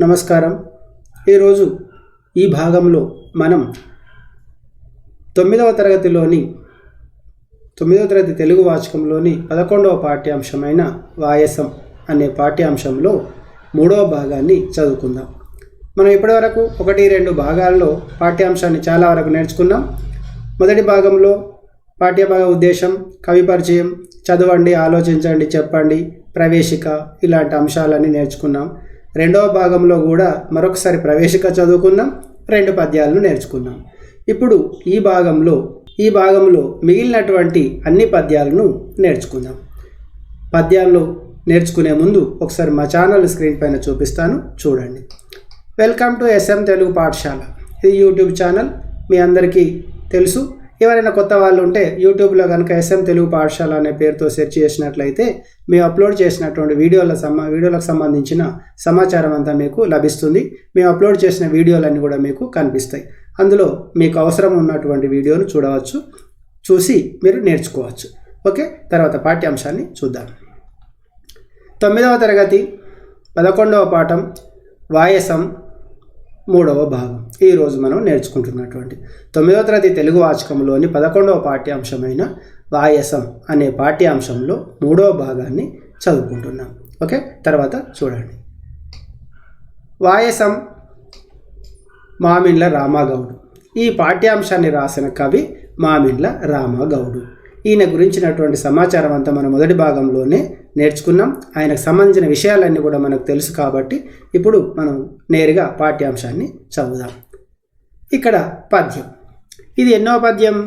నమస్కారం. ఈరోజు ఈ భాగంలో మనం 9వ తరగతి తెలుగు వాచకంలోని 11వ పాఠ్యాంశమైన వాయసం అనే పాఠ్యాంశంలో 3వ భాగాన్ని చదువుకుందాం. మనం ఇప్పటివరకు 1-2 భాగాల్లో పాఠ్యాంశాన్ని చాలా వరకు నేర్చుకున్నాం. మొదటి భాగంలో పాఠ్యభాగ ఉద్దేశం, కవి పరిచయం, చదవండి, ఆలోచించండి, చెప్పండి, ప్రవేశిక ఇలాంటి అంశాలన్నీ నేర్చుకున్నాం. రెండవ భాగంలో కూడా మరొకసారి ప్రవేశిక చదువుకున్నాం, 2 పద్యాలను నేర్చుకున్నాం. ఇప్పుడు ఈ భాగంలో మిగిలినటువంటి అన్ని పద్యాలను నేర్చుకుందాం. పద్యాలను నేర్చుకునే ముందు ఒకసారి మా ఛానల్ స్క్రీన్ పైన చూపిస్తాను, చూడండి. వెల్కమ్ టు SM తెలుగు పాఠశాల. ఇది యూట్యూబ్ ఛానల్, మీ అందరికీ తెలుసు. ఎవరైనా కొత్త వాళ్ళు ఉంటే యూట్యూబ్లో కనుక SM తెలుగు పాఠశాల అనే పేరుతో సెర్చ్ చేసినట్లయితే మేము అప్లోడ్ చేసినటువంటి వీడియోలకు సంబంధించిన సమాచారం అంతా మీకు లభిస్తుంది. మేము అప్లోడ్ చేసిన వీడియోలన్నీ కూడా మీకు కనిపిస్తాయి. అందులో మీకు అవసరం ఉన్నటువంటి వీడియోను చూసి మీరు నేర్చుకోవచ్చు. ఓకే, తర్వాత పాఠ్యాంశాన్ని చూద్దాం. 9వ తరగతి 11వ పాఠం వాయసం 3వ భాగం. ఈరోజు మనం నేర్చుకుంటున్నటువంటి 9వ తరగతి తెలుగు వాచకంలోని 11వ పాఠ్యాంశమైన వాయసం అనే పాఠ్యాంశంలో 3వ భాగాన్ని చదువుకుంటున్నాం. ఓకే, తర్వాత చూడండి. వాయసం మామిండ్ల రామగౌడు. ఈ పాఠ్యాంశాన్ని రాసిన కవి మామిండ్ల రామగౌడు. ఈయన గురించినటువంటి సమాచారం అంతా మనం మొదటి భాగంలోనే నేర్చుకున్నాం. ఆయనకు సంబంధించిన విషయాలన్నీ కూడా మనకు తెలుసు కాబట్టి ఇప్పుడు మనం నేరుగా పాఠ్యాంశాన్ని చదువుదాం. ఇక్కడ పద్యం, ఇది ఎన్నో పద్యం?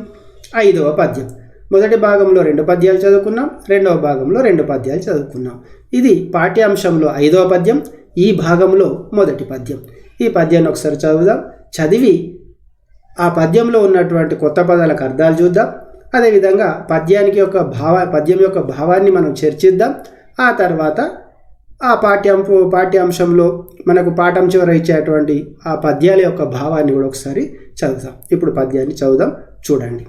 5వ పద్యం. మొదటి భాగంలో 2 పద్యాలు చదువుకున్నాం, రెండవ భాగంలో 2 పద్యాలు చదువుకున్నాం. ఇది పాఠ్యాంశంలో 5వ పద్యం, ఈ భాగంలో మొదటి పద్యం. ఈ పద్యాన్ని ఒకసారి చదువుదాం. చదివి ఆ పద్యంలో ఉన్నటువంటి కొత్త పదాలకు అర్థాలు చూద్దాం. అదేవిధంగా పద్యం యొక్క భావాన్ని మనం చర్చిద్దాం. ఆ తర్వాత ఆ పాఠ్యాంశంలో మనకు పాఠం చివర ఇచ్చేటువంటి ఆ పద్యాల యొక్క భావాన్ని కూడా ఒకసారి చదువుదాం. ఇప్పుడు పద్యాన్ని చదువుదాం, చూడండి.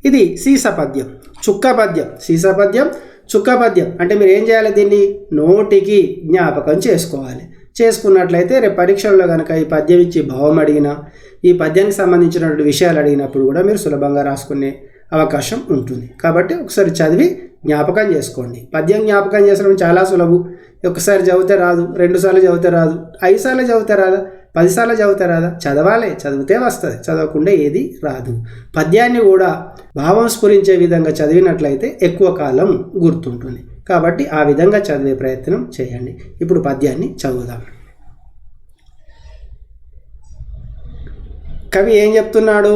ఇది సీస పద్యం, చుక్క పద్యం. సీస పద్యం, చుక్క పద్యం అంటే మీరు ఏం చేయాలి? దీన్ని నోటికి జ్ఞాపకం చేసుకోవాలి. చేసుకున్నట్లయితే రేపు పరీక్షల్లో కనుక ఈ పద్యం ఇచ్చి భావం అడిగినా, ఈ పద్యానికి సంబంధించినటువంటి విషయాలు అడిగినప్పుడు కూడా మీరు సులభంగా రాసుకునే అవకాశం ఉంటుంది. కాబట్టి ఒకసారి చదివి జ్ఞాపకం చేసుకోండి. పద్యం జ్ఞాపకం చేసడం చాలా సులభం. ఒకసారి చదివితే రాదు, 2 సార్లు చదివితే రాదు, 5 సార్లు చదివితే రాదా, 10 సార్లు చదివితే రాదా? చదవాలి, చదివితే వస్తుంది, చదవకుండా ఏది రాదు. పద్యాన్ని కూడా భావం స్ఫురించే విధంగా చదివినట్లయితే ఎక్కువ కాలం గుర్తుంటుంది. కాబట్టి ఆ విధంగా చదివే ప్రయత్నం చేయండి. ఇప్పుడు పద్యాన్ని చదువుదాం. కవి ఏం చెప్తున్నాడు?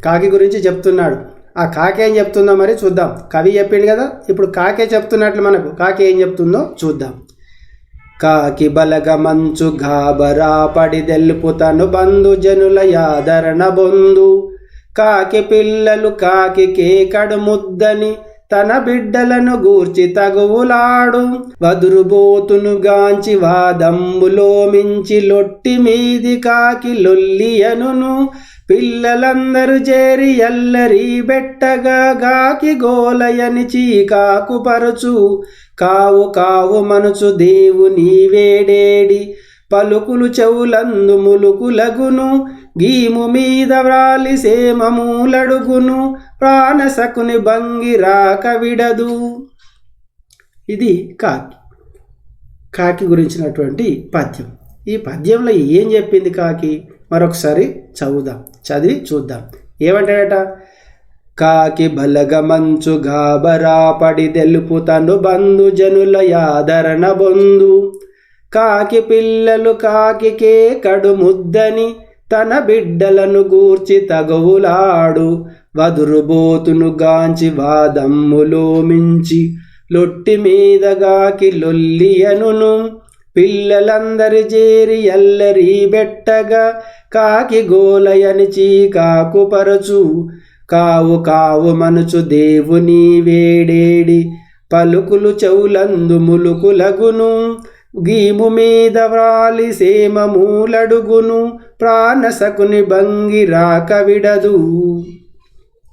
కాకి గురించి చెప్తున్నాడు. ఆ కాకి ఏం చెప్తుందో మరి చూద్దాం. కవి చెప్పిండు కదా, ఇప్పుడు కాకే చెప్తున్నట్లు మనకు కాకి ఏం చెప్తుందో చూద్దాం. కాకి బలగ మంచు గాబరా పడి దెల్పుతను బంధు జనుల యాదరణ బొందు. కాకి పిల్లలు కాకి కేకడు ముద్దని తన బిడ్డలను గూర్చి తగువులాడు. వదురుబోతును గాంచి వాదమ్ములో మించి లొట్టి మీది కాకి లొల్లియనును. పిల్లలందరూ చేరి ఎల్లరి బెట్టగా గాకి గోలయని చీకాకు పరుచు. కావు కావు మనుచు దేవుని వేడేడి పలుకులు చెవులందు ములుకులగును. గీము మీద వ్రాలి సేమమూలడుగును. ప్రాణసకుని భంగి రాక విడదు. ఇది కాకి గురించినటువంటి పద్యం. ఈ పద్యంలో ఏం చెప్పింది కాకి మరొకసారి చదివి చూద్దాం. ఏమంటాడట? కాకి బలగ మంచు గాబరా పడి దెల్పుతను బంధు జనుల యాదరణ బొందు. కాకి పిల్లలు కాకి కేకడు ముద్దని తన బిడ్డలను గూర్చి తగువులాడు. వదురుబోతును గాంచి వాదమ్ములో మించి లొట్టి మీదగాకి లొల్లియనును. పిల్లలందరి చేరి ఎల్లరి బెట్టగా కాకి గోలయని చీకాకు పరచు. కావు కావు మనుచు దేవుని వేడేడి పలుకులు చెవులందు ములుకులగును. గీము మీద వ్రాలి సేమమూలడుగును. ప్రాణసకుని భంగి రాక విడదు.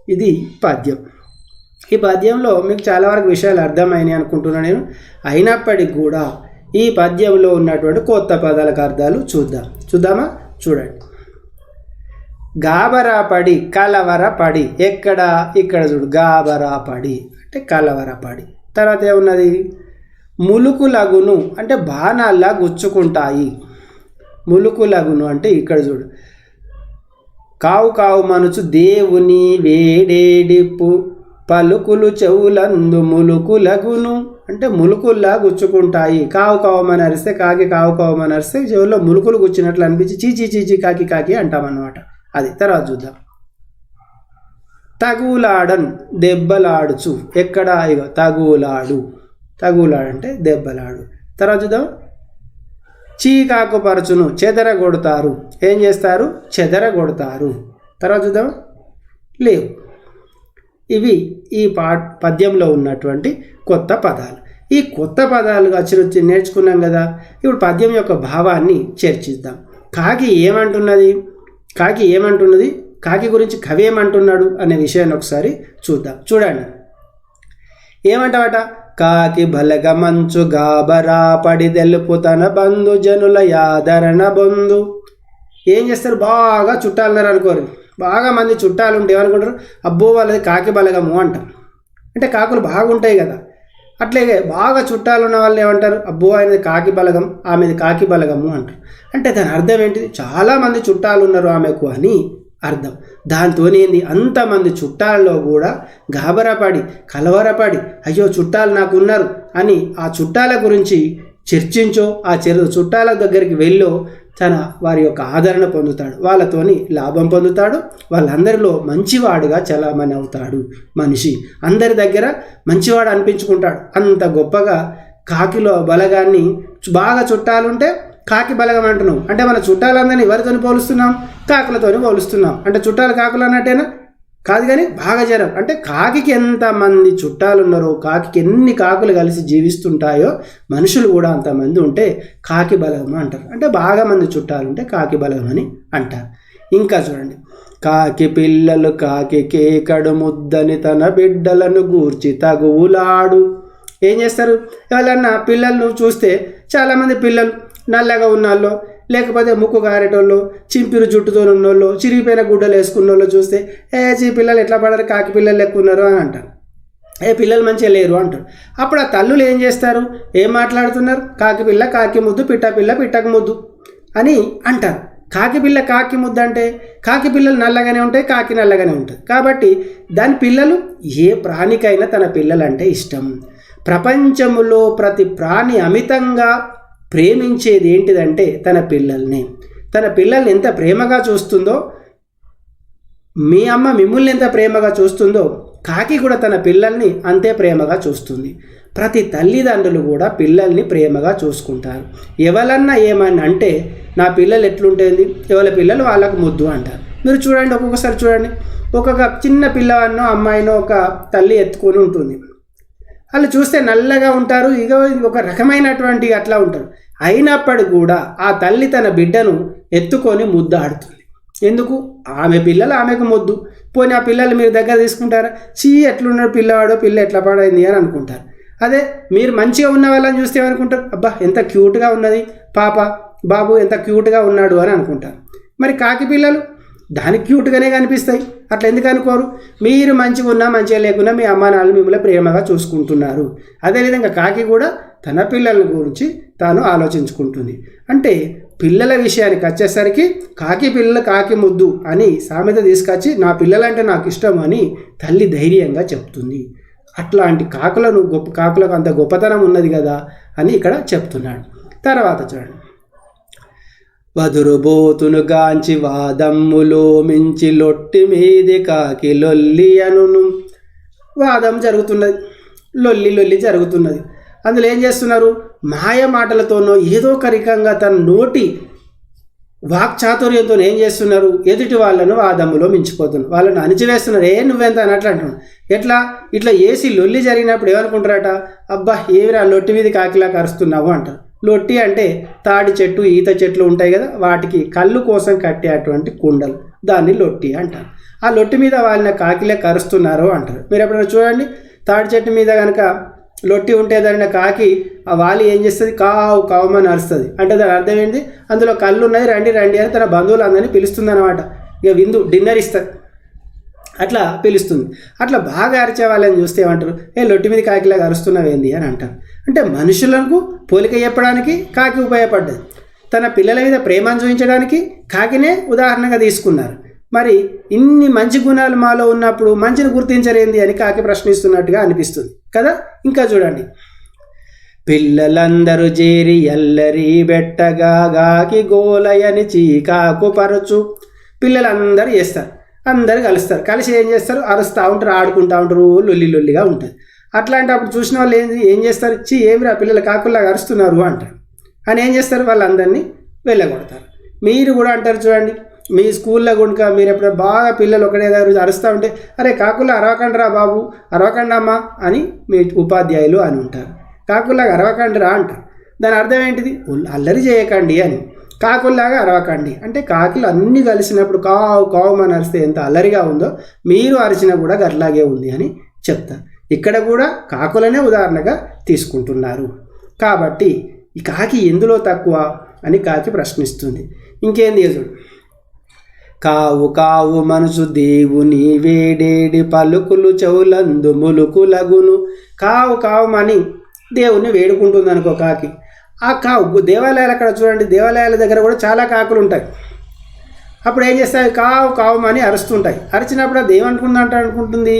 ఇది పద్యం. ఈ పద్యంలో మీకు చాలా వరకు విషయాలు అర్థమైనాయి అనుకుంటున్నాను నేను. అయినప్పటికీ కూడా ఈ పద్యంలో ఉన్నటువంటి కొత్త పదాలకు అర్థాలు చూద్దామా? చూడండి. గాబరాపడి, కలవరపడి. ఇక్కడ చూడు, గాబరాపడి అంటే కలవరపడి. తర్వాత ఏమున్నది? ములుకులగును అంటే బాణాల్లా గుచ్చుకుంటాయి. ములుకులగును అంటే ఇక్కడ చూడు, కావు కావు మనుచు దేవుని వేడేడి పలుకులు చెవులందు ములుకులగును అంటే ములుకుల్లా గుచ్చుకుంటాయి. కావు కావమని అరిస్తే, కాకి కావు కావమని అరిస్తే చెవుల్లో ములుకులు గుచ్చినట్లు అనిపించి చీచి చీచి కాకి కాకి అంటామన్నమాట. అది తర్వాత చూద్దాం. తగులాడన్ దెబ్బలాడుచు. ఇగో తగులాడు అంటే దెబ్బలాడు. తర్వాత చూద్దాం. చీకాకు పరచును చెదరగొడతారు. ఏం చేస్తారు? చెదరగొడతారు. తర్వాత చూద్దాం. లేవు. ఇవి ఈ పద్యంలో ఉన్నటువంటి కొత్త పదాలు. ఈ కొత్త పదాలు అచ్చి నేర్చుకున్నాం కదా. ఇప్పుడు పద్యం యొక్క భావాన్ని చర్చిద్దాం. కాకి ఏమంటున్నది? కాకి గురించి కవి ఏమంటున్నాడు అనే విషయాన్ని ఒకసారి చూద్దాం. చూడండి. ఏమంటావట? కాకి బలగ మంచు గాబరా పడి తెలుపు తన బంధు జనుల యాదరణ బొందు. ఏం చేస్తారు? బాగా చుట్టాలన్నారు అనుకోరు. బాగా మంది చుట్టాలు ఉంటే ఏమనుకుంటారు? అబ్బో వాళ్ళది కాకి బలగము అంటాం. అంటే కాకులు బాగుంటాయి కదా. అట్లాగే బాగా చుట్టాలు ఉన్న వాళ్ళు ఏమంటారు? అబ్బో ఆయనది కాకి బలగం, ఆమెది కాకి బలగము అంటారు. అంటే దాని అర్థం ఏంటిది? చాలామంది చుట్టాలు ఉన్నారు ఆమెకు అని అర్థం. దాంతోనేంది? అంతమంది చుట్టాలలో కూడా గాబరపడి, కలవరపడి, అయ్యో చుట్టాలు నాకు ఉన్నారు అని ఆ చుట్టాల గురించి చర్చించో, ఆ చుట్టాల దగ్గరికి వెళ్ళో వారి యొక్క ఆదరణ పొందుతాడు, వాళ్ళతోని లాభం పొందుతాడు, వాళ్ళందరిలో మంచివాడుగా చలామణి అవుతాడు. మనిషి అందరి దగ్గర మంచివాడు అనిపించుకుంటాడు. అంత గొప్పగా కాకిలో బలగాన్ని బాగా చుట్టాలుంటే కాకి బలగం అంటున్నాం. అంటే మన చుట్టాలందరినీ ఎవరితోని పోలుస్తున్నాం? కాకులతోని పోలుస్తున్నాం. అంటే చుట్టాలు కాకులు అన్నట్టేనా? కాదు. కానీ బాగా జనం అంటే కాకి ఎంతమంది చుట్టాలు ఉన్నారో, కాకి ఎన్ని కాకులు కలిసి జీవిస్తుంటాయో మనుషులు కూడా అంతమంది ఉంటే కాకి బలగం అంటారు. అంటే బాగా మంది చుట్టాలు ఉంటే కాకి బలగం అని అంటారు. ఇంకా చూడండి. కాకి పిల్లలు కాకి కేకడు ముద్దని తన బిడ్డలను గూర్చి తగువులాడు. ఏం చేస్తారు? ఎవరన్నా పిల్లలను చూస్తే చాలామంది పిల్లలు నల్లగా ఉన్నాళ్ళు, లేకపోతే ముక్కు గారేటోళ్ళు, చింపిరు జుట్టుతో ఉన్నోళ్ళు, చిరిగిపోయిన గుడ్డలు వేసుకున్న వాళ్ళు చూస్తే పిల్లలు ఎట్లా పడారు, కాకి పిల్లలు లెక్క ఉన్నారు అని అంటారు. పిల్లలు మంచిగా లేరు అంటారు. అప్పుడు ఆ తల్లులు ఏం చేస్తారు? ఏం మాట్లాడుతున్నారు? కాకి పిల్ల కాకి ముద్దు, పిట్ట పిల్ల పిట్టకు ముద్దు అని అంటారు. కాకి పిల్ల కాకి ముద్దు అంటే కాకి పిల్లలు నల్లగానే ఉంటాయి, కాకి నల్లగానే ఉంటుంది. కాబట్టి దాని పిల్లలు, ఏ ప్రాణికైనా తన పిల్లలంటే ఇష్టం. ప్రపంచములో ప్రతి ప్రాణి అమితంగా ప్రేమించేది ఏంటిదంటే తన పిల్లల్ని. తన పిల్లల్ని ఎంత ప్రేమగా చూస్తుందో, మీ అమ్మ మిమ్మల్ని ఎంత ప్రేమగా చూస్తుందో కాకి కూడా తన పిల్లల్ని అంతే ప్రేమగా చూస్తుంది. ప్రతి తల్లిదండ్రులు కూడా పిల్లల్ని ప్రేమగా చూసుకుంటారు. ఎవరన్నా ఏమన్నా అంటే నా పిల్లలు ఎట్లుంటుంది, ఎవరి పిల్లలు వాళ్ళకు ముద్దు అంటారు. మీరు చూడండి, ఒక్కొక్కసారి చూడండి, ఒక్కొక్క చిన్న పిల్లవాడినో అమ్మాయినో ఒక తల్లి ఎత్తుకొని ఉంటుంది. వాళ్ళు చూస్తే నల్లగా ఉంటారు, ఇక ఒక రకమైనటువంటి అట్లా ఉంటారు. అయినప్పటికీ కూడా ఆ తల్లి తన బిడ్డను ఎత్తుకొని ముద్దాడుతుంది. ఎందుకు? ఆమె పిల్లలు ఆమెకు ముద్దు. పోనీ ఆ పిల్లలు మీరు దగ్గర తీసుకుంటారా? ఎట్లున్నాడు పిల్లవాడో, పిల్ల ఎట్లా పాడైంది అని అనుకుంటారు. అదే మీరు మంచిగా ఉన్న వాళ్ళని చూస్తే ఏమనుకుంటారు? అబ్బా ఎంత క్యూట్గా ఉన్నది పాప, బాబు ఎంత క్యూట్గా ఉన్నాడు అని అనుకుంటారు. మరి కాకి పిల్లలు దానికి క్యూట్గానే కనిపిస్తాయి. అట్లా ఎందుకు అనుకోరు? మీరు మంచిగా ఉన్నా మంచిగా లేకున్నా మీ అమ్మ నాన్నలు మిమ్మల్ని ప్రేమగా చూసుకుంటున్నారు. అదేవిధంగా కాకి కూడా తన పిల్లల గురించి తాను ఆలోచించుకుంటుంది. అంటే పిల్లల విషయానికి వచ్చేసరికి కాకి పిల్లలు కాకి ముద్దు అని సామెత తీసుకొచ్చి నా పిల్లలంటే నాకు ఇష్టం అని తల్లి ధైర్యంగా చెప్తుంది. అట్లాంటి కాకులకు అంత గొప్పతనం ఉన్నది కదా అని ఇక్కడ చెప్తున్నాడు. తర్వాత చూడండి. వదురుబోతును గాంచి వాదమ్ములో మించి లొట్టి మీది కాకి లొల్లి అనును. వాదం జరుగుతున్నది, లొల్లి జరుగుతున్నది. అందులో ఏం చేస్తున్నారు? మాయ మాటలతోనో ఏదో ఒక రకంగా తన నోటి వాక్చాతుర్యంతో ఏం చేస్తున్నారు? ఎదుటి వాళ్ళను వాదమ్ములో మించిపోతున్నారు, వాళ్ళను అణిచివేస్తున్నారు. నువ్వెంత అన్నట్లు అంటున్నాడు. ఇట్లా ఏసి లొల్లి జరిగినప్పుడు ఏమనుకుంటారట? అబ్బా ఏమిరా లొట్టి మీద కాకిలా కరుస్తున్నావు అంటారు. లొట్టి అంటే తాడి చెట్టు, ఈత చెట్లు ఉంటాయి కదా, వాటికి కళ్ళు కోసం కట్టేటువంటి కుండలు, దాన్ని లొట్టి అంటారు. ఆ లొట్టి మీద వాళ్ళని కాకిలే కరుస్తున్నారు అంటారు. మీరు ఎప్పుడైనా చూడండి, తాడి చెట్టు మీద కనుక లొట్టి ఉంటే దాని కాకి ఆ వాలి ఏం చేస్తుంది, కావు కావమని అరుస్తుంది. అంటే దాని అర్థం ఏంటి, అందులో కళ్ళు ఉన్నాయి, రండి రండి అని తన బంధువులందరినీ పిలుస్తుంది అనమాట. ఇక విందు డిన్నర్ ఇస్తుంది, అట్లా పిలుస్తుంది. అట్లా బాగా అరిచే వాళ్ళని చూస్తే ఏమంటారు, లొట్టి మీద కాకిలాగా అరుస్తున్నావేంది అని అంటారు. అంటే మనుషులకు పోలిక చెప్పడానికి కాకి ఉపయోగపడ్డది, తన పిల్లల మీద ప్రేమను చూపించడానికి కాకినే ఉదాహరణగా తీసుకున్నారు. మరి ఇన్ని మంచి గుణాలు మాలో ఉన్నప్పుడు మంచిని గుర్తించరేంది అని కాకి ప్రశ్నిస్తున్నట్టుగా అనిపిస్తుంది కదా. ఇంకా చూడండి, పిల్లలందరూ చేరి ఎల్లరి బెట్టగా గాకి గోలయని చీకాకు పరచు. పిల్లలందరూ చేస్తారు, అందరు కలుస్తారు, కలిసి ఏం చేస్తారు, అరుస్తూ ఉంటారు, ఆడుకుంటూ ఉంటారు, లొల్లిగా ఉంటుంది. అట్లాంటప్పుడు చూసిన వాళ్ళు ఏం చేస్తారు, ఏమిరా పిల్లలు కాకుల్లాగా అరుస్తున్నారు అంటారు. అని ఏం చేస్తారు, వాళ్ళందరినీ వెళ్ళగొడతారు. మీరు కూడా అంటారు చూడండి, మీ స్కూల్లో కనుక మీరు ఎప్పుడు బాగా పిల్లలు ఒకటే దగ్గర అరుస్తూ ఉంటే, అరే కాకుల్లా అరవకండి రా బాబు, అరవకండి అమ్మా అని మీ ఉపాధ్యాయులు అని ఉంటారు. కాకుల్లాగా అరవకండి రా అంటారు. దాని అర్థం ఏంటిది, అల్లరి చేయకండి అని. కాకుల్లాగా అరవకండి అంటే కాకులు అన్నీ కలిసినప్పుడు కావు కావుమని అరిస్తే ఎంత అల్లరిగా ఉందో మీరు అరిచినా కూడా గట్లాగే ఉంది అని చెప్తారు. ఇక్కడ కూడా కాకులనే ఉదాహరణగా తీసుకుంటున్నారు. కాబట్టి ఈ కాకి ఎందులో తక్కువ అని కాకి ప్రశ్నిస్తుంది. ఇంకేంది చూడు, కావు కావు మనసు దేవుని వేడేడి పలుకులు చెవులందు ములుకులగును. కావు కావుమని దేవుణ్ణి వేడుకుంటుంది అనుకో కాకి. ఆ కావు దేవాలయాలు అక్కడ చూడండి, దేవాలయాల దగ్గర కూడా చాలా కాకులు ఉంటాయి. అప్పుడు ఏం చేస్తాయి, కావు కావుమని అరుస్తుంటాయి. అరిచినప్పుడు అది అనుకుంటుంది,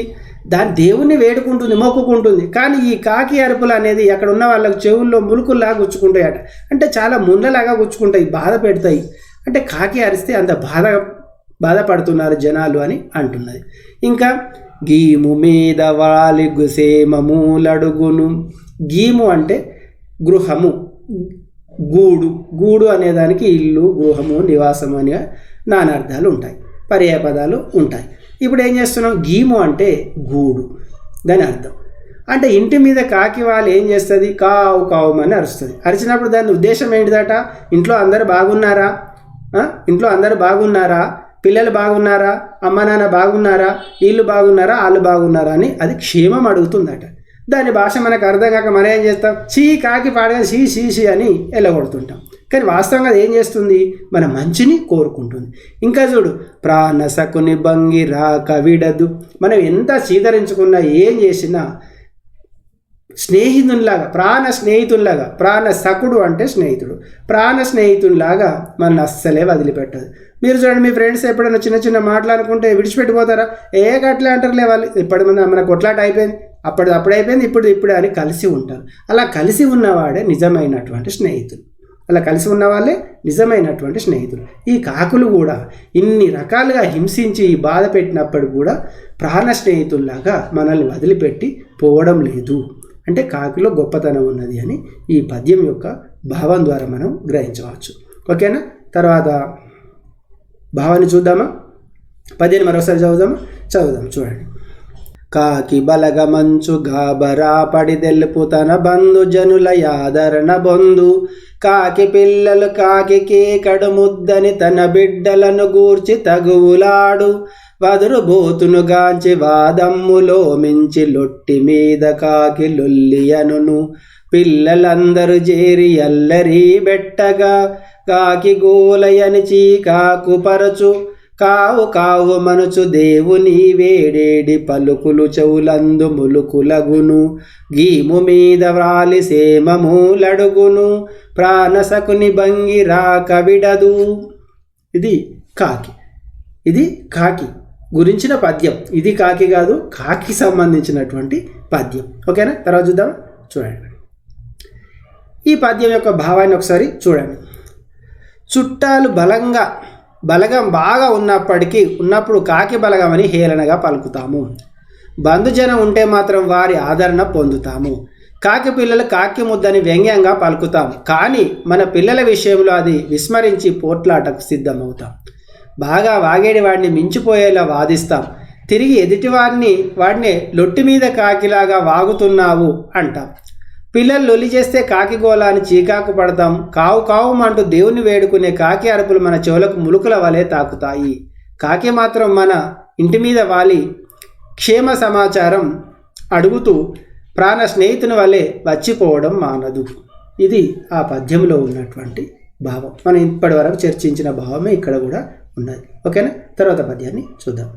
దాని దేవుణ్ణి వేడుకుంటుంది, మొక్కుకుంటుంది. కానీ ఈ కాకి అరుపులు అనేది అక్కడ ఉన్న వాళ్ళకి చెవుల్లో ములుకుల్లాగా గుచ్చుకుంటాయట. అంటే చాలా ముళ్ళలాగా గుచ్చుకుంటాయి, బాధ పెడతాయి. అంటే కాకి అరిస్తే అంత బాధపడుతున్నారు జనాలు అని అంటున్నది. ఇంకా గీము మీద వాలి గుసేమూలడుగును. గీము అంటే గృహము, గూడు అనేదానికి ఇల్లు, గృహము, నివాసము అని నానార్థాలు ఉంటాయి, పర్యాయపదాలు ఉంటాయి. ఇప్పుడు ఏం చేస్తున్నాం, గీము అంటే గూడు, దాని అర్థం. అంటే ఇంటి మీద కాకి వాళ్ళు ఏం చేస్తుంది, కావు కావుమని అరుస్తుంది. అరిచినప్పుడు దాని ఉద్దేశం ఏంటిదట, ఇంట్లో అందరు బాగున్నారా, ఇంట్లో అందరు బాగున్నారా, పిల్లలు బాగున్నారా, అమ్మ నాన్న బాగున్నారా, వీళ్ళు బాగున్నారా, వాళ్ళు బాగున్నారా అని అది క్షేమం అడుగుతుందట. దాని భాష మనకు అర్థం కాక మనం ఏం చేస్తాం, కాకి పాడగా షీ అని ఎల్లగొడుతుంటాం. కానీ వాస్తవంగా అది ఏం చేస్తుంది, మన మంచిని కోరుకుంటుంది. ఇంకా చూడు, ప్రాణ సకుని భంగి రాక విడదు. మనం ఎంత చీదరించుకున్నా ఏం చేసినా స్నేహితునిలాగా, ప్రాణ స్నేహితునిలాగా, ప్రాణ సకుడు అంటే స్నేహితుడు, ప్రాణ స్నేహితునిలాగా మన అస్సలే వదిలిపెట్టదు. మీరు చూడండి, మీ ఫ్రెండ్స్ ఎప్పుడైనా చిన్న మాట్లాడుకుంటే విడిచిపెట్టిపోతారా, గట్లే అంటారులే వాళ్ళు, ఇప్పటి మన కొట్లాట అయిపోయింది, అప్పుడైపోయింది, ఇప్పుడు అని కలిసి ఉంటారు. అలా కలిసి ఉన్నవాడే నిజమైనటువంటి స్నేహితులు, అలా కలిసి ఉన్న వాళ్ళే నిజమైనటువంటి స్నేహితులు. ఈ కాకులు కూడా ఇన్ని రకాలుగా హింసించి బాధ పెట్టినప్పుడు కూడా ప్రాణ స్నేహితుల్లాగా మనల్ని వదిలిపెట్టి పోవడం లేదు. అంటే కాకిలో గొప్పతనం ఉన్నది అని ఈ పద్యం యొక్క భావం ద్వారా మనం గ్రహించవచ్చు. ఓకేనా, తర్వాత భావాన్ని చూద్దామా, పద్యాన్ని మరోసారి చదువుదాం చూడండి. కాకి బలగ మంచు గాబరా పడిదెల్పు తన బంధు జనుల యాదరణ బొందు. కాకి పిల్లలు కాకి కేకడు ముద్దని తన బిడ్డలను గూర్చి తగువులాడు. వదురు బోతును గాంచి వాదమ్ములో మించి లొట్టి మీద కాకి లొల్లియనును. పిల్లలందరూ చేరి ఎల్లరి బెట్టగా కాకి గోలయని చీకాకు పరచు. కావు కావు మనుచు దేవుని వేడేడి పలుకులు చెవులందు ములుకులగును. గీము మీద వ్రాలి సేమమూలడుగును. ప్రాణసకుని భంగి రాక విడదు. ఇది కాకి గురించిన పద్యం. ఇది కాకి కాదు, కాకి సంబంధించినటువంటి పద్యం. ఓకేనా, తర్వాత చూడండి. ఈ పద్యం యొక్క భావాన్ని ఒకసారి చూడండి. చుట్టాలు బలగం బాగా ఉన్నప్పుడు కాకి బలగం అని హేళనగా పలుకుతాము. బంధుజనం ఉంటే మాత్రం వారి ఆదరణ పొందుతాము. కాకి పిల్లలు కాకి ముద్దని వ్యంగ్యంగా పలుకుతాం. కానీ మన పిల్లల విషయంలో అది విస్మరించి పోట్లాటకు సిద్ధమవుతాం. బాగా వాగేడి వాడిని మించిపోయేలా వాదిస్తాం. తిరిగి వాడిని లొట్టి మీద కాకిలాగా వాగుతున్నావు అంటాం. పిల్లలు లొల్లి చేస్తే కాకి గోళాన్ని చీకాకు పడతాం. కావు కావుమంటూ దేవుని వేడుకునే కాకి అరుపులు మన చెవులకు ములుకుల వలె తాకుతాయి. కాకి మాత్రం మన ఇంటి మీద వాలి క్షేమ సమాచారం అడుగుతూ ప్రాణ స్నేహితుని వలె వచ్చిపోవడం మానదు. ఇది ఆ పద్యంలో ఉన్నటువంటి భావం. మనం ఇప్పటి వరకు చర్చించిన భావమే ఇక్కడ కూడా ఉన్నది. ఓకేనా? తర్వాత పద్యాన్ని చూద్దాం.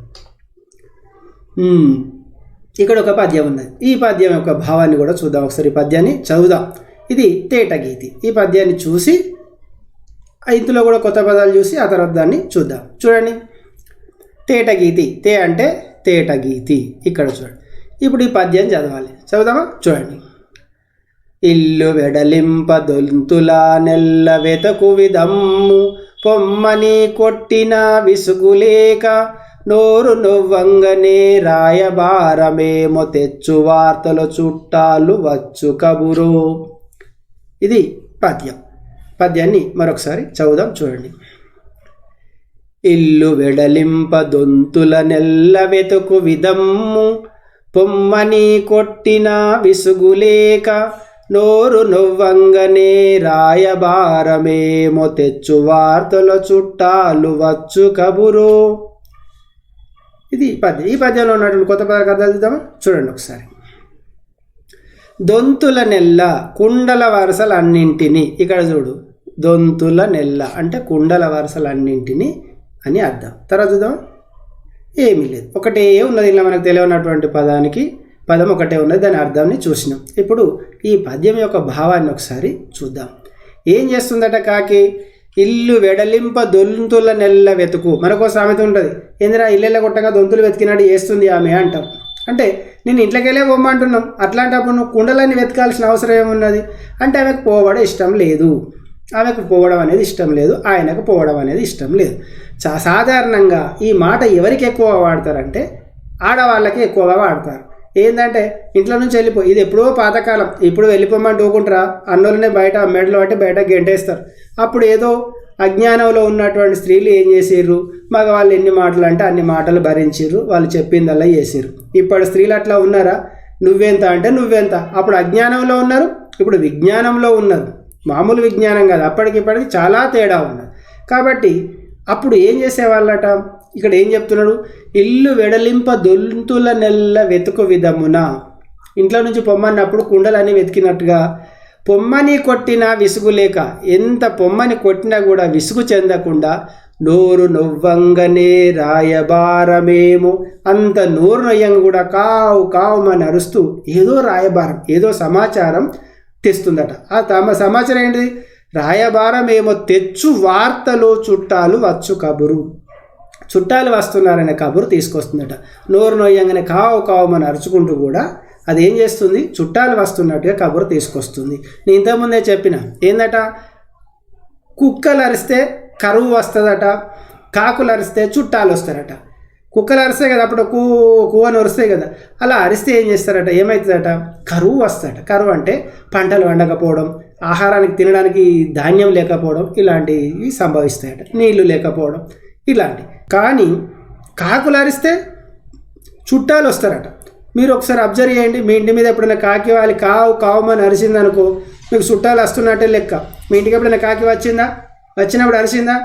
ఇక్కడ ఒక పద్యం ఉన్నది. ఈ పద్యం యొక్క భావాన్ని కూడా చూద్దాం. ఒకసారి ఈ పద్యాన్ని చదువుదాం. ఇది తేటగీతి. ఈ పద్యాన్ని చూసి ఇందులో కూడా కొత్త పదాలు చూసి ఆ తర్వాత దాన్ని చూద్దాం. చూడండి, తేటగీతి. తే అంటే తేటగీతి. ఇక్కడ చూడండి. ఇప్పుడు ఈ పద్యం చదవాలి. చదువుదామా? చూడండి. ఇల్లు వెడలింప దొంతుల నెల్ల వెతకు విధమ్ము పొమ్మని కొట్టిన విసుగులేక నోరు నొవ్వంగనే రాయబారమేమో తెచ్చు వార్తలు చుట్టాలు వచ్చు కబురు. ఇది పద్యం. పద్యాన్ని మరొకసారి చదువుదాం. చూడండి. ఇల్లు వెడలింప దొంతుల నెల్ల వెతుకు విధమ్ము పొమ్మని కొట్టిన విసుగులేక నోరు నొవ్వంగనే రాయబారమేమో తెచ్చు వార్తల చుట్టాలు వచ్చు కబురు. ఇది పద్యం. ఈ పద్యంలో ఉన్నటువంటి కొత్త పదాలు అర్థాలు చూద్దామా? చూడండి ఒకసారి. దొంతుల నెల్ల కుండల వరుసలన్నింటినీ. ఇక్కడ చూడు, దొంతుల నెల్ల అంటే కుండల వరుసలన్నింటినీ అని అర్థం. తర్వాత చూద్దాం. ఏమీ లేదు, ఒకటే ఉన్నది. ఇలా మనకు తెలియనటువంటి పదం ఒకటే ఉన్నది. దాని అర్థాన్ని చూసినాం. ఇప్పుడు ఈ పద్యం యొక్క భావాన్ని ఒకసారి చూద్దాం. ఏం చేస్తుందట కాకి? ఇల్లు వెడలింప దొంతుల నెల్ల వెతుకు. మనకో సామెత ఉంటుంది, ఏందిరా ఇల్లెల్ల కొట్టగా దొంతులు వెతికినాడు చేస్తుంది ఆమె అంటాం. అంటే నేను ఇంట్లోకెళ్ళే పొమ్మంటున్నాం, అట్లాంటప్పుడు నువ్వు కుండలన్నీ వెతకాల్సిన అవసరం ఏమున్నది అంటే ఆమెకు పోవడం ఇష్టం లేదు. ఆమెకు పోవడం అనేది ఇష్టం లేదు, ఆయనకు పోవడం అనేది ఇష్టం లేదు. సాధారణంగా ఈ మాట ఎవరికి ఎక్కువ వాడతారంటే ఆడవాళ్ళకి ఎక్కువగా వాడతారు. ఏంటంటే ఇంట్లో నుంచి వెళ్ళిపోయి, ఇది ఎప్పుడో పాతకాలం, ఇప్పుడు వెళ్ళిపోమని ఊకుంటారా? అన్నోళ్ళనే బయట మెడలు అంటే బయట గెంటేస్తారు. అప్పుడు ఏదో అజ్ఞానంలో ఉన్నటువంటి స్త్రీలు ఏం చేసిర్రు, మగవాళ్ళు ఎన్ని మాటలు అంటే అన్ని మాటలు భరించిర్రు, వాళ్ళు చెప్పిందల్లా చేసిర్రు. ఇప్పుడు స్త్రీలు అట్లా ఉన్నారా? నువ్వెంత అంటే నువ్వెంత. అప్పుడు అజ్ఞానంలో ఉన్నారు, ఇప్పుడు విజ్ఞానంలో ఉన్నారు. మామూలు విజ్ఞానం కాదు, అప్పటికిప్పటికి చాలా తేడా ఉన్నది. కాబట్టి అప్పుడు ఏం చేసేవాళ్ళట? ఇక్కడ ఏం చెప్తున్నాడు? ఇల్లు వెడలింప దొంతుల నెల్ల వెతుకు విధమున. ఇంట్లో నుంచి పొమ్మన్నప్పుడు కుండలన్నీ వెతికినట్టుగా పొమ్మని కొట్టినా విసుగు లేక, ఎంత పొమ్మని కొట్టినా కూడా విసుగు చెందకుండా నోరు నొవ్వంగనే రాయబారమేమో, అంత నోరు నొయ్యంగా కూడా కావు కావుమని అరుస్తూ ఏదో రాయబారం, ఏదో సమాచారం తెస్తుందట. ఆ సమాచారం ఏంటిది? రాయబారమేమో తెచ్చు వార్తలు చుట్టాలు వచ్చు కబురు. చుట్టాలు వస్తున్నారనే కబురు తీసుకొస్తుందట. నోరు నొయ్యంగానే కావు కావుమని అరుచుకుంటూ కూడా అది ఏం చేస్తుంది? చుట్టాలు వస్తున్నట్టుగా కబురు తీసుకొస్తుంది. నేను ఇంతకుముందే చెప్పిన ఏందట, కుక్కలు అరిస్తే కరువు వస్తుందట, కాకులు అరిస్తే చుట్టాలు వస్తారట. కుక్కలు అరిస్తే కదా, అప్పుడు కూవని అరుస్తాయి కదా, అలా అరిస్తే ఏం చేస్తారట, ఏమవుతుందట? కరువు వస్తారట. కరువు అంటే పంటలు వండకపోవడం, ఆహారానికి తినడానికి ధాన్యం లేకపోవడం, ఇలాంటివి సంభవిస్తాయట. నీళ్లు లేకపోవడం ఇలాంటి. కానీ కాకులు అరిస్తే చుట్టాలు వస్తారట. మీరు ఒకసారి అబ్జర్వ్ చేయండి. మీ ఇంటి మీద ఎప్పుడైనా కాకి వాలి కావు కావుమని అరిసింది అనుకో, మీకు చుట్టాలు వస్తున్నట్టే లెక్క. మీ ఇంటికి ఎప్పుడైనా కాకి వచ్చిందా? వచ్చినప్పుడు అరిసిందా?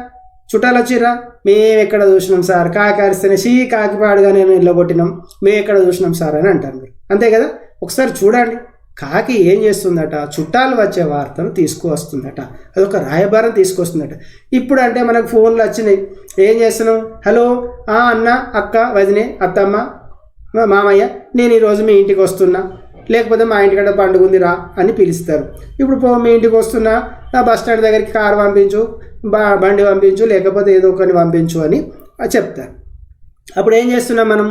చుట్టాలు వచ్చిర్రా? మేము ఎక్కడ చూసినాం సార్, కాకి అరిస్తేనే కాకి పాడుగా నేను ఇళ్ళ కొట్టినాం, మేము ఎక్కడ చూసినాం సార్ అని అంటారు మీరు. అంతే కదా? ఒకసారి చూడండి, కాకి ఏం చేస్తుందట? చుట్టాలు వచ్చే వార్తలు తీసుకువస్తుందట. అదొక రాయబారం తీసుకొస్తుందట. ఇప్పుడు అంటే మనకు ఫోన్లు వచ్చినాయి, ఏం చేస్తున్నాం? హలో అన్న, అక్క, వదినే, అత్తమ్మ, మామయ్య, నేను ఈరోజు మీ ఇంటికి వస్తున్నా, లేకపోతే మా ఇంటికడ పండుగ ఉంది రా అని పిలుస్తారు. ఇప్పుడు మీ ఇంటికి వస్తున్నా, నా బస్ స్టాండ్ దగ్గరికి కారు పంపించు, బండి పంపించు, లేకపోతే ఏదో ఒకటి పంపించు అని చెప్తారు. అప్పుడు ఏం చేస్తున్నాం మనం?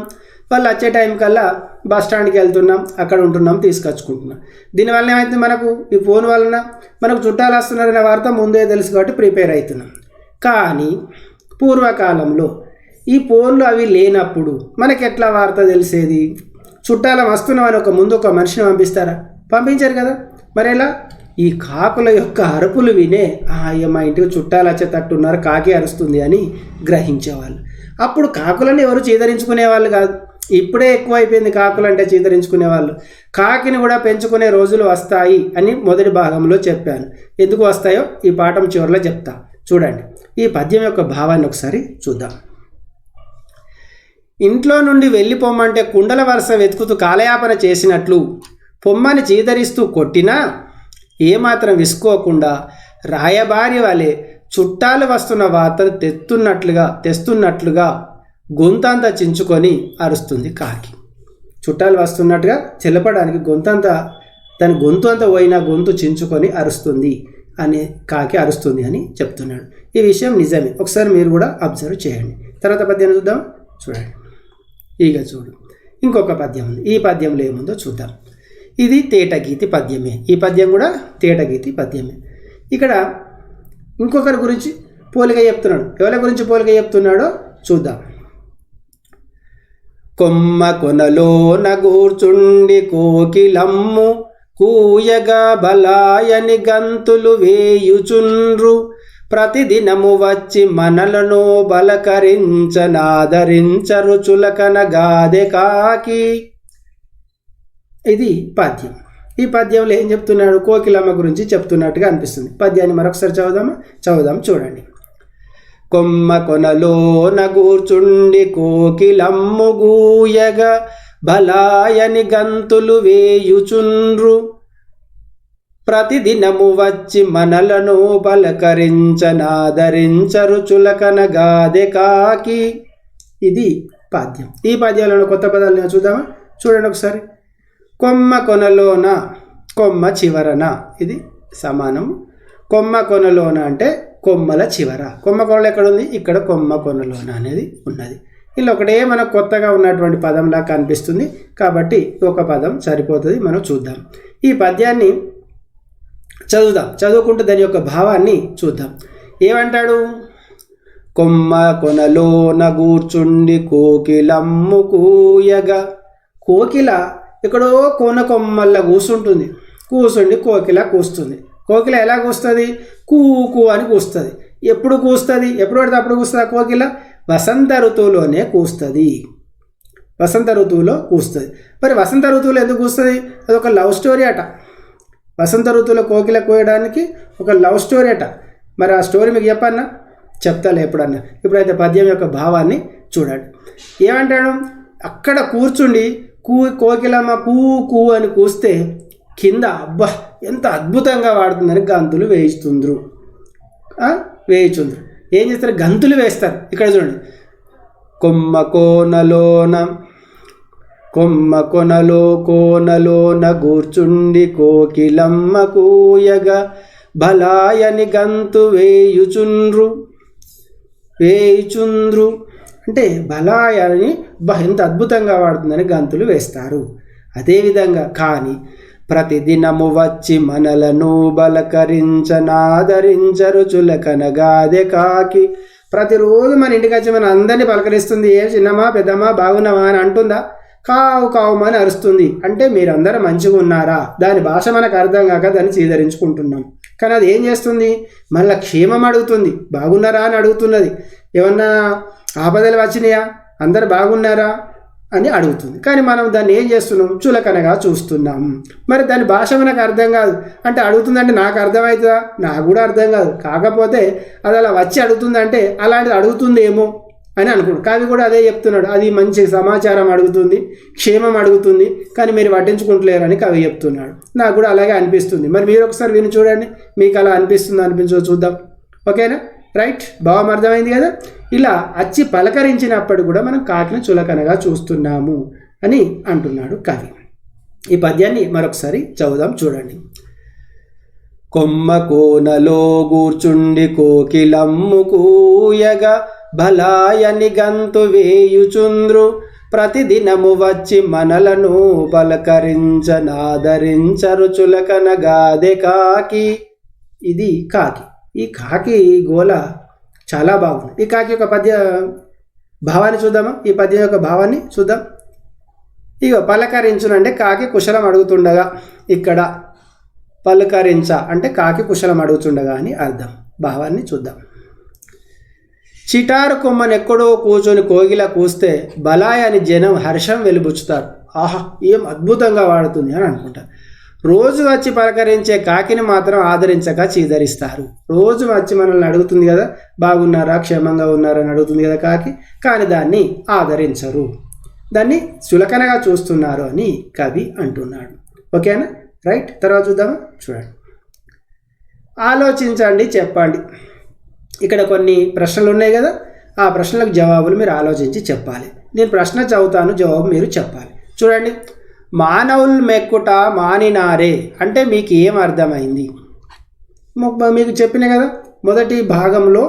వాళ్ళు వచ్చే టైం కల్లా బస్ స్టాండ్కి వెళ్తున్నాం, అక్కడ ఉంటున్నాం, తీసుకొచ్చుకుంటున్నాం. దీనివల్ల ఏమైతే మనకు ఈ ఫోన్ వలన మనకు చుట్టాలు వస్తున్నారనే వార్త ముందే తెలుసు కాబట్టి ప్రిపేర్ అవుతున్నాం. కానీ పూర్వకాలంలో ఈ ఫోన్లు అవి లేనప్పుడు మనకి ఎట్లా వార్త తెలిసేది? చుట్టాలు వస్తున్నామని ముందు ఒక మనిషిని పంపిస్తారా? పంపించారు కదా. మరి ఎలా? ఈ కాకుల యొక్క అరుపులు వినే మా ఇంటికి చుట్టాలు వచ్చేటట్టున్నారు, కాకి అరుస్తుంది అని గ్రహించేవాళ్ళు. అప్పుడు కాకులను ఎవరు చీదరించుకునేవాళ్ళు కాదు. ఇప్పుడే ఎక్కువ అయిపోయింది కాకులు అంటే చీదరించుకునేవాళ్ళు. కాకిని కూడా పెంచుకునే రోజులు వస్తాయి అని మొదటి భాగంలో చెప్పాను. ఎందుకు వస్తాయో ఈ పాఠం చివరిలో చెప్తా. చూడండి, ఈ పద్యం యొక్క భావాన్ని ఒకసారి చూద్దాం. ఇంట్లో నుండి వెళ్ళిపోమంటే కుండల వరుస వెతుకుతూ కాలయాపన చేసినట్లు పొమ్మని చీదరిస్తూ కొట్టినా ఏమాత్రం విసుకోకుండా రాయబారి వలె చుట్టాలు వస్తున్న వార్తను తెస్తున్నట్లుగా గొంతంతా చించుకొని అరుస్తుంది కాకి. చుట్టాలు వస్తున్నట్టుగా తెలపడానికి తన గొంతు అంతా పోయినా గొంతు చించుకొని అరుస్తుంది అని కాకి అరుస్తుంది అని చెప్తున్నాడు. ఈ విషయం నిజమే, ఒకసారి మీరు కూడా అబ్జర్వ్ చేయండి. తర్వాత పద్యం చూద్దాం. చూడండి, ఇక చూడు, ఇంకొక పద్యం ఉంది. ఈ పద్యంలో ఏముందో చూద్దాం. ఇది తేటగీతి పద్యమే. ఈ పద్యం కూడా తేటగీతి పద్యమే. ఇక్కడ ఇంకొకరి గురించి పోలిక చెప్తున్నాడు. ఎవరి గురించి పోలిక చెప్తున్నాడో చూద్దాం. కొమ్మ కొనలోన కూర్చుండి కోకిలమ్ము కూయగా బలాయని గంతులు వేయుచుండ్రు, ప్రతిదినము వచ్చి మనలను బలకరించనాదరించరు చులకన గాదె కాకి. ఇది పద్యం. ఈ పద్యంలో ఏం చెప్తున్నాడు? కోకిలమ్మ గురించి చెప్తున్నట్టుగా అనిపిస్తుంది. పద్యాన్ని మరొకసారి చదువుదాం చూడండి. కొమ్మ కొనలోన కూర్చుండి కోకిలమ్ము గూయగా బలాయని గంతులు వేయుచుండ్రు, ప్రతిదినము వచ్చి మనలను పలకరించనాదరించరు చులకన గాదె కాకి. ఇది పద్యం. ఈ పద్యాలను కొత్త పదాలు చూద్దామా? చూడండి ఒకసారి. కొమ్మ కొనలోన, కొమ్మ చివరన, ఇది సమానం. కొమ్మ కొనలోన అంటే కొమ్మల చివర. కొమ్మ కొనలు ఎక్కడ ఉంది? ఇక్కడ కొమ్మ కొనలోన అనేది ఉన్నది. ఇలా ఒకటే మనకు కొత్తగా ఉన్నటువంటి పదంలా కనిపిస్తుంది కాబట్టి ఒక పదం సరిపోతుంది. మనం చూద్దాం. ఈ పద్యాన్ని చదువుకుంటూ దాని యొక్క భావాన్ని చూద్దాం. ఏమంటాడు? కొమ్మ కొనలోన కూర్చుండి కోకిలమ్ము కూయగా. కోకిల ఎక్కడో కోన కొమ్మల్లా కూర్చుండి కోకిల కూస్తుంది. కోకిల ఎలా కూస్తుంది? కూకు అని కూస్తుంది. ఎప్పుడు కూస్తుంది? ఎప్పుడు పడితే అప్పుడు కూస్తుంది ఆ కోకిల? వసంత ఋతువులోనే కూస్తుంది. వసంత ఋతువులో కూస్తుంది. మరి వసంత ఋతువులో ఎందుకు కూస్తుంది? అది ఒక లవ్ స్టోరీ అట. వసంత ఋతువులో కోకిల కోయడానికి ఒక లవ్ స్టోరీ అట. మరి ఆ స్టోరీ మీకు చెప్పన్నా? చెప్తాలే ఎప్పుడన్నా. ఇప్పుడైతే పద్యం యొక్క భావాన్ని చూడండి. ఏమంటాడు? అక్కడ కూర్చుండి కోకిలమ్మ కూ కూ అని కూస్తే కింద అబ్బా ఎంత అద్భుతంగా వాడుతుందని గంతులు వేయిచుండ్రు. ఏం చేస్తారు? గంతులు వేస్తారు. ఇక్కడ చూడండి. కొమ్మ కొనలోన కూర్చుండి కోకిలమ్మ కూయగా బలాయని గంతు వేయుచుండ్రు. అంటే బలాయని ఎంత అద్భుతంగా వాడుతుందని గంతులు వేస్తారు. అదేవిధంగా కానీ ప్రతిదినము వచ్చి మనలను బలకరించనాదరించరు చులకన గాదె కాకి. ప్రతిరోజు మన ఇంటికి వచ్చి మన అందరినీ పలకరిస్తుంది. ఏ చిన్నమా పెద్దమ్మా బాగున్నావా అని అంటుందా? కావు కావుమని అరుస్తుంది. అంటే మీరందరూ మంచిగా ఉన్నారా? దాని భాష మనకు అర్థం కాక దాన్ని చీదరించుకుంటున్నాం. కానీ అది ఏం చేస్తుంది? మళ్ళీ క్షేమం అడుగుతుంది. బాగున్నారా అని అడుగుతున్నది. ఏమన్నా ఆపదలు వచ్చినాయా? అందరు బాగున్నారా అని అడుగుతుంది. కానీ మనం దాన్ని ఏం చేస్తున్నాం? చులకనగా చూస్తున్నాం. మరి దాని భాష మనకు అర్థం కాదు. అంటే అడుగుతుందంటే నాకు అర్థమవుతుందా? నాకు కూడా అర్థం కాదు. కాకపోతే అది అలా వచ్చి అడుగుతుందంటే అలాంటిది అడుగుతుందేమో అని అనుకున్నాడు. కవి కూడా అదే చెప్తున్నాడు. అది మంచి సమాచారం అడుగుతుంది, క్షేమం అడుగుతుంది, కానీ మీరు పట్టించుకుంటలేరని కవి చెప్తున్నాడు. నాకు కూడా అలాగే అనిపిస్తుంది. మరి మీరు ఒకసారి విని చూడండి, మీకు అలా అనిపిస్తుందో చూద్దాం. ఓకేనా? రైట్, భావం అర్థమైంది కదా? ఇలా అచ్చి పలకరించినప్పుడు కూడా మనం కాకిని చులకనగా చూస్తున్నాము అని అంటున్నాడు కవి. ఈ పద్యాన్ని మరొకసారి చదువుదాం చూడండి. కొమ్మ కోనలో కూర్చుండి కోకిలమ్ము కూయగా బలాయని గంతు వేయుచుండ్రు, ప్రతిదినము వచ్చి మనలను పలకరించనాదరించరు చులకన గాదె కాకి. ఇది కాకి. ఈ కాకి గోల చాలా బాగుంది. ఈ కాకి యొక్క పద్య భావాన్ని చూద్దామా? ఈ పద్యం యొక్క భావాన్ని చూద్దాం. ఇక పలకరించునంటే కాకి కుశలం అడుగుతుండగా, ఇక్కడ పలకరించ అంటే కాకి కుశలం అడుగుతుండగా అని అర్థం. భావాన్ని చూద్దాం. చిటారు కొమ్మను ఎక్కడో కూర్చొని కోగిల కూస్తే బలాయ్ అని జనం హర్షం వెలిబుచ్చుతారు. ఆహా, ఏం అద్భుతంగా వాడుతుంది అని అనుకుంటారు. రోజు వచ్చి పలకరించే కాకిని మాత్రం ఆదరించక చీదరిస్తారు. రోజు వచ్చి మనల్ని అడుగుతుంది కదా, బాగున్నారా, క్షేమంగా ఉన్నారా అని అడుగుతుంది కదా కాకి, కానీ దాన్ని ఆదరించరు, దాన్ని చులకనగా చూస్తున్నారు అని కవి అంటున్నాడు. ఓకేనా? రైట్. తర్వాత చూద్దామా? చూడండి. ఆలోచించండి, చెప్పండి. ఇక్కడ కొన్ని ప్రశ్నలు ఉన్నాయి కదా, ఆ ప్రశ్నలకు జవాబులు మీరు ఆలోచించి చెప్పాలి. నేను ప్రశ్న చదువుతాను, జవాబు మీరు చెప్పాలి. చూడండి. మానవులు మెక్కుట మానినారే అంటే మీకు ఏం అర్థమైంది? మీకు చెప్పిన కదా మొదటి భాగంలో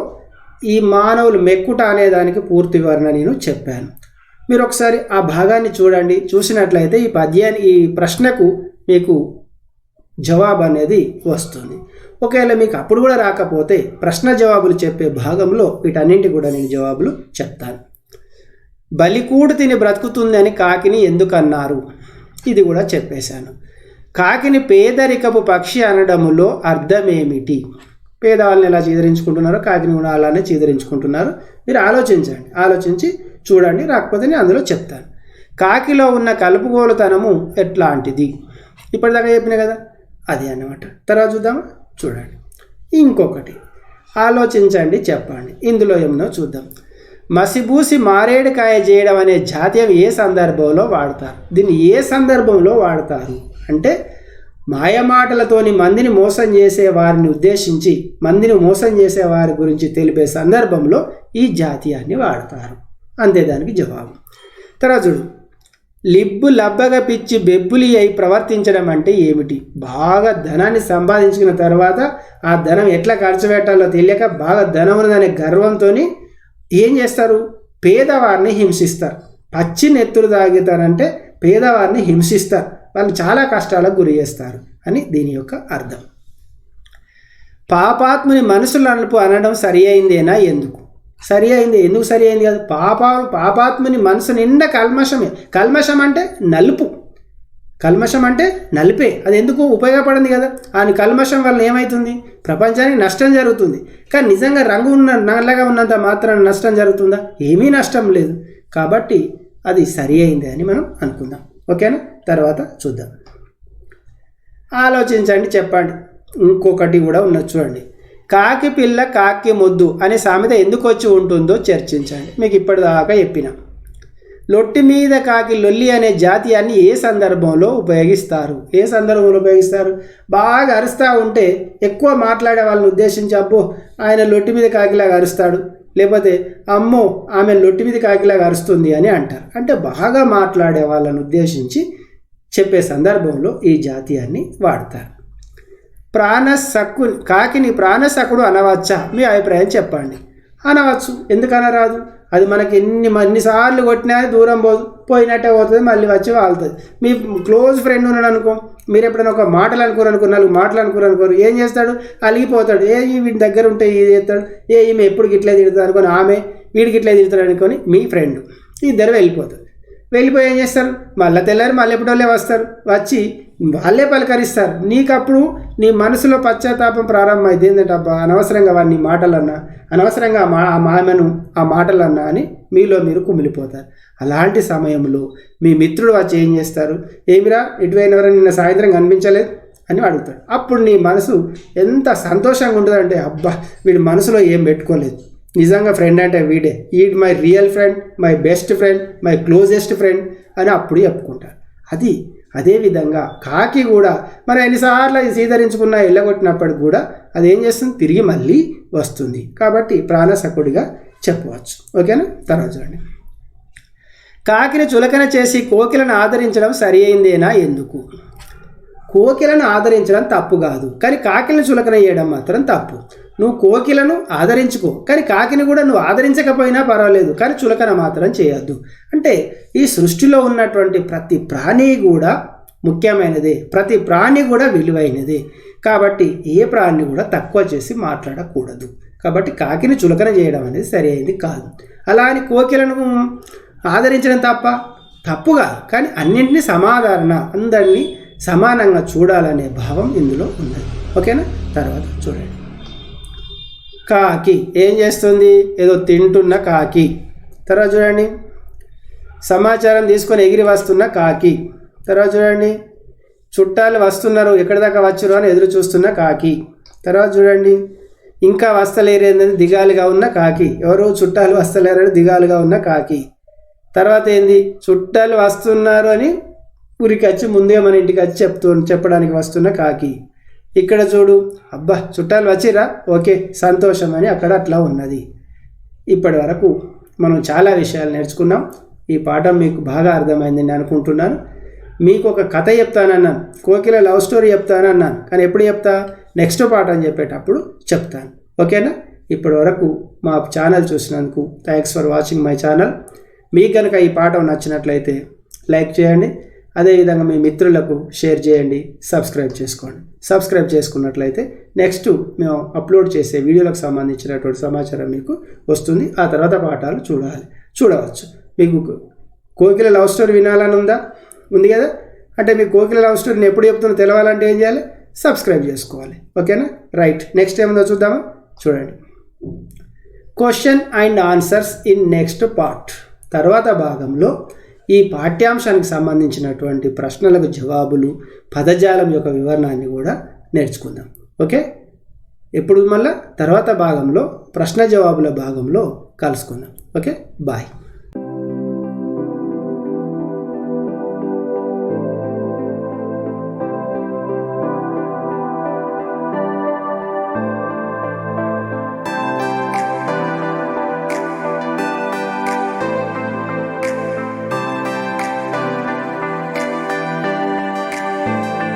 ఈ మానవులు మెక్కుట అనే దానికి పూర్తి వివరణ నేను చెప్పాను. మీరు ఒకసారి ఆ భాగాన్ని చూడండి. చూసినట్లయితే ఈ ప్రశ్నకు మీకు జవాబు అనేది వస్తుంది. ఒకవేళ మీకు అప్పుడు కూడా రాకపోతే ప్రశ్న జవాబులు చెప్పే భాగంలో వీటన్నింటి కూడా నేను జవాబులు చెప్తాను. బలికూడు తిని బ్రతుకుతుంది అని కాకిని ఎందుకన్నారు? ఇది కూడా చెప్పేశాను. కాకిని పేదరికపు పక్షి అనడములో అర్థమేమిటి? పేదవాళ్ళని ఎలా చీదరించుకుంటున్నారో కాకిని కూడా అలానే చీదరించుకుంటున్నారు. మీరు ఆలోచించండి, ఆలోచించి చూడండి. రాకపోతే నేను అందులో చెప్తాను. కాకిలో ఉన్న కలుపుగోలుతనము ఎట్లాంటిది? ఇప్పటిదాకా చెప్పిన కదా, అది అన్నమాట. తర్వాత చూద్దామా? చూడండి. ఇంకొకటి ఆలోచించండి, చెప్పండి. ఇందులో ఏమో చూద్దాం. మసిబూసి మారేడుకాయ చేయడం అనే జాతీయం ఏ సందర్భంలో వాడతారు? దీన్ని ఏ సందర్భంలో వాడతారు అంటే మాయమాటలతోని మందిని మోసం చేసే వారిని ఉద్దేశించి, మందిని మోసం చేసే వారి గురించి తెలిపే సందర్భంలో ఈ జాతీయాన్ని వాడతారు. అంతే దానికి జవాబు. తర్వాత చూడు. లిబ్బు లబ్బగా పిచ్చి బెబ్బులి అయి ప్రవర్తించడం అంటే ఏమిటి? బాగా ధనాన్ని సంపాదించుకున్న తర్వాత ఆ ధనం ఎట్లా ఖర్చు పెట్టాలో తెలియక బాగా ధనం ఉన్నదనే గర్వంతో ఏం చేస్తారు? పేదవారిని హింసిస్తారు. పచ్చి నెత్తులు తాగుతారంటే పేదవారిని హింసిస్తారు, వాళ్ళు చాలా కష్టాలకు గురి చేస్తారు అని దీని యొక్క అర్థం. పాపాత్ముని మనసులు అనుపు అనడం సరి అయిందేనా? ఎందుకు సరి అయింది? ఎందుకు సరి అయింది కాదు, పాపాత్ముని మనసు నిండా కల్మషమే. కల్మషం అంటే నలుపు, కల్మషం అంటే నలిపే. అది ఎందుకు ఉపయోగపడింది కదా. ఆ కల్మషం వల్ల ఏమవుతుంది? ప్రపంచానికి నష్టం జరుగుతుంది. కానీ నిజంగా రంగు నల్లగా ఉన్నంత మాత్రాన నష్టం జరుగుతుందా? ఏమీ నష్టం లేదు. కాబట్టి అది సరి అయింది అని మనం అనుకుందాం. ఓకేనా? తర్వాత చూద్దాం. ఆలోచించండి, చెప్పండి. ఇంకొకటి కూడా ఉన్నది చూడండి. కాకి పిల్ల కాకి మొద్దు అనే సామెత ఎందుకు వచ్చి ఉంటుందో చర్చించండి. మీకు ఇప్పటిదాకా చెప్పిన లొట్టి మీద కాకి లొల్లి అనే జాతీయాన్ని ఏ సందర్భంలో ఉపయోగిస్తారు? ఏ సందర్భంలో ఉపయోగిస్తారు? బాగా అరుస్తూ ఉంటే ఎక్కువ మాట్లాడే వాళ్ళని ఉద్దేశించి అబ్బో ఆయన లొట్టి మీద కాకిలాగా అరుస్తాడు, లేకపోతే అమ్మో ఆమె లొట్టి మీద కాకిలాగా అరుస్తుంది అని అంటారు. అంటే బాగా మాట్లాడే వాళ్ళని ఉద్దేశించి చెప్పే సందర్భంలో ఈ జాతీయాన్ని వాడతారు. కాకిని ప్రాణసకుడు అనవచ్చా? మీ అభిప్రాయం చెప్పండి. అనవచ్చు, ఎందుకు అనరాదు? అది మనకి ఎన్నిసార్లు కొట్టినా దూరం పోయినట్టే పోతుంది, మళ్ళీ వచ్చి వాళ్తుంది. మీ క్లోజ్ ఫ్రెండ్ ఉన్నాడు అనుకో, మీరు ఎప్పుడైనా ఒక మాటలు అనుకోరు, 4 మాటలు అనుకోరు, ఏం చేస్తాడు? అలిగిపోతాడు. వీడి దగ్గర ఉంటే ఇది చేస్తాడు, ఈమె ఎప్పుడు గిట్లే తిడుతుంది అనుకొని ఆమె వీడికి ఇట్లే తిడుతాడు అనుకొని మీ ఫ్రెండ్ ఇద్దరు వెళ్ళిపోతారు. వెళ్ళిపోయి ఏం చేస్తారు? మళ్ళీ తెల్లారి మళ్ళీ ఎప్పుడోళ్ళే వస్తారు, వచ్చి వాళ్ళే పలకరిస్తారు. నీకప్పుడు నీ మనసులో పశ్చాత్తాపం ప్రారంభమైంది. ఏంటంటే అబ్బా అనవసరంగా వాడిని మాటలన్నా, అనవసరంగా ఆమెను ఆ మాటలన్నా అని మీలో మీరు కుమిలిపోతారు. అలాంటి సమయంలో మీ మిత్రుడు వచ్చి ఏం చేస్తారు? ఏమిరా ఇటువైనవరా నిన్న సాయంత్రం కనిపించలేదు అని అడుగుతాడు. అప్పుడు నీ మనసు ఎంత సంతోషంగా ఉంటుందంటే అబ్బా వీడి మనసులో ఏం పెట్టుకోలేదు, నిజంగా ఫ్రెండ్ అంటే వీడే, ఈడ్ my real friend, my best friend, my closest friend అని అప్పుడు చెప్పుకుంటారు. అదేవిధంగా కాకి కూడా మనం ఎన్నిసార్లు సీదరించుకున్నా ఎల్లగొట్టినప్పటికి కూడా అది ఏం చేస్తుంది? తిరిగి మళ్ళీ వస్తుంది. కాబట్టి ప్రాణసకుడిగా చెప్పవచ్చు. ఓకేనా? తర్వాత చూడండి. కాకిని చులకన చేసి కోకిలను ఆదరించడం సరి అయిందేనా? ఎందుకు? కోకిలను ఆదరించడం తప్పు కాదు, కానీ కాకిలను చులకన చేయడం మాత్రం తప్పు. నువ్వు కోకిలను ఆదరించుకో, కానీ కాకిని కూడా నువ్వు ఆదరించకపోయినా పర్వాలేదు, కానీ చులకన మాత్రం చేయొద్దు. అంటే ఈ సృష్టిలో ఉన్నటువంటి ప్రతి ప్రాణి కూడా ముఖ్యమైనదే, ప్రతి ప్రాణి కూడా విలువైనదే. కాబట్టి ఏ ప్రాణిని కూడా తక్కువ చేసి మాట్లాడకూడదు. కాబట్టి కాకిని చులకన చేయడం అనేది సరి అయింది కాదు. అలా అని కోకిలను ఆదరించడం తప్పుగా, కానీ అన్నింటినీ అందరినీ సమానంగా చూడాలనే భావం ఇందులో ఉన్నది. ఓకేనా? తర్వాత చూడండి. కాకి ఏం చేస్తుంది? ఏదో తింటున్న కాకి. తర్వాత చూడండి. సమాచారం తీసుకొని ఎగిరి వస్తున్న కాకి. తర్వాత చూడండి. చుట్టాలు వస్తున్నారు, ఎక్కడి దాకా వచ్చారు అని ఎదురు చూస్తున్న కాకి. తర్వాత చూడండి. ఇంకా వస్తలేరేందని దిగాలుగా ఉన్న కాకి. ఎవరు? చుట్టాలు వస్తలేరని దిగాలుగా ఉన్న కాకి. తర్వాత ఏంది? చుట్టాలు వస్తున్నారు అని ఊరికి వచ్చి ముందే మన ఇంటికి వచ్చి చెప్పడానికి వస్తున్న కాకి. ఇక్కడ చూడు, అబ్బా చుట్టాలు వచ్చిరా, ఓకే సంతోషం అని అక్కడ అట్లా ఉన్నది. ఇప్పటి వరకు మనం చాలా విషయాలు నేర్చుకున్నాం. ఈ పాఠం మీకు బాగా అర్థమైందని అనుకుంటున్నాను. మీకు ఒక కథ చెప్తానన్నాను, కోకిల లవ్ స్టోరీ చెప్తానన్నాను, కానీ ఎప్పుడు చెప్తా? నెక్స్ట్ పాఠం చెప్పేటప్పుడు చెప్తాను. ఓకేనా? ఇప్పటి వరకు మా ఛానల్ చూసినందుకు thanks for watching my channel. మీకు కనుక ఈ పాఠం నచ్చినట్లయితే లైక్ చేయండి, అదేవిధంగా మీ మిత్రులకు షేర్ చేయండి, సబ్స్క్రైబ్ చేసుకోండి. సబ్స్క్రైబ్ చేసుకున్నట్లయితే నెక్స్ట్ మేము అప్లోడ్ చేసే వీడియోలకు సంబంధించినటువంటి సమాచారం మీకు వస్తుంది. ఆ తర్వాత పాఠాలు చూడవచ్చు. మీకు కోకిల లవ్ స్టోరీ వినాలని ఉంది కదా? అంటే మీకు కోకిల లవ్ స్టోరీని ఎప్పుడు చెప్తున్నా తెలవాలంటే ఏం చేయాలి? సబ్స్క్రైబ్ చేసుకోవాలి. ఓకేనా? రైట్. నెక్స్ట్ ఏముందో చూద్దామా? చూడండి. Question and answers in next part. తర్వాత భాగంలో ఈ పాఠ్యాంశానికి సంబంధించినటువంటి ప్రశ్నలకు జవాబులు, పదజాలం యొక్క వివరణాన్ని కూడా నేర్చుకుందాం. ఓకే? ఎప్పుడు మళ్ళా తర్వాత భాగంలో ప్రశ్న జవాబుల భాగంలో కలుసుకుందాం. Okay, bye.